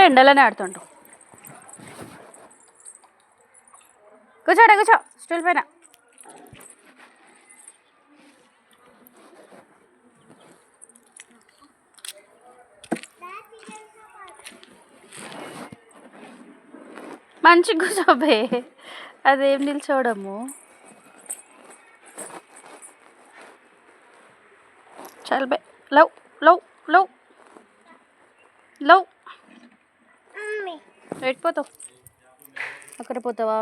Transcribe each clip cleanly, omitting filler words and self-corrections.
ఎండలోనే ఆడుతుంటాం. కూర్చో స్టూల్ పైన. మంచి కూర్చోబే, అదేం నిల్చోవడము. చల్ బే, లవ్ లవ్ లవ్ లవ్. ఎట్టిపోతావు? అక్కడ పోతావా?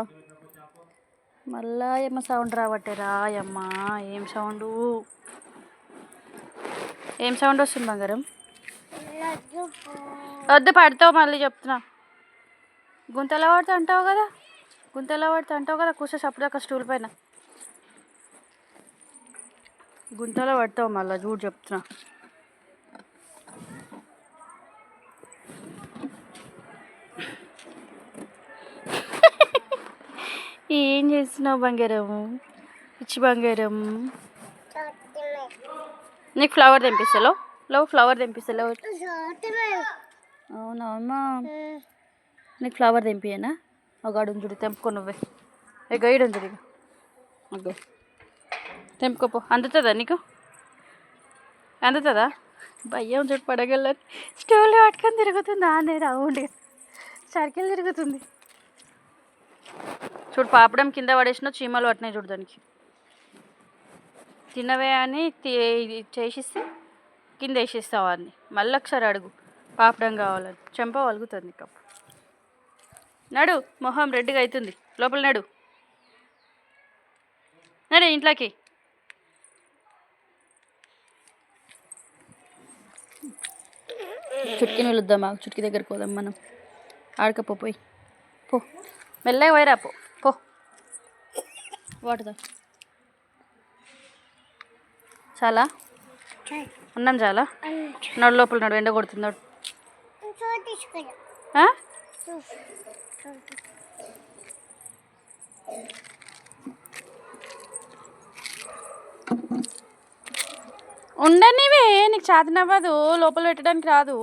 మళ్ళా ఏమో సౌండ్ రావట్టేరా అమ్మా. ఏం సౌండ్ వస్తుంది బంగారం? వద్దు, పడతావు మళ్ళీ చెప్తున్నా. గుంతలా పడితే అంటావు కదా. కూర్చోసి అప్పుదాకా స్టూల్ పైన. గుంతలో పడతావు మళ్ళీ, చూడు చెప్తున్నా. ఏం చేస్తున్నావు బంగారం? పిచ్చి బంగారం. నీకు ఫ్లవర్ తెంపిస్తలో. అవునా అమ్మా? నీకు ఫ్లవర్ తెంపియేనా? ఒక అడుంజుడు తెంపుకో నువ్వే. గైడ్ ఉంజుడు అగ్గో తెంపుకోపో. అందుతుందా నీకు? అందుతుందా? భయ్యం చూడు పడగలని స్టూల్ పట్టుకొని తిరుగుతుంది. ఆనే రౌండ్గా సర్కిల్ తిరుగుతుంది. చూడు పాపడం కింద పడేసిన చీమలు పట్టినాయి చూడు దానికి. తినవే అని చేసిస్తే కింద వేసేస్తావు అని. మళ్ళీ ఒకసారి అడుగు పాపడం కావాలని. చెంప వలుగుతుంది నీకు. నడు, మొహం రెడ్గా అవుతుంది. లోపల నడు ఇంట్లోకి. చుట్కీని వెళుద్దామా? చుట్కీ దగ్గరికి పోదాం మనం. ఆడకపో, పోయి పో, మెల్లగా పోయిరా. పో వాటుదా. చాలా అన్నం చాలా. నడు లోపల నడు, ఎండ కొడుతుంది. నడు. ఉండనివే, నీకు చేతనవ్వదు, లోపల పెట్టడానికి రాదు.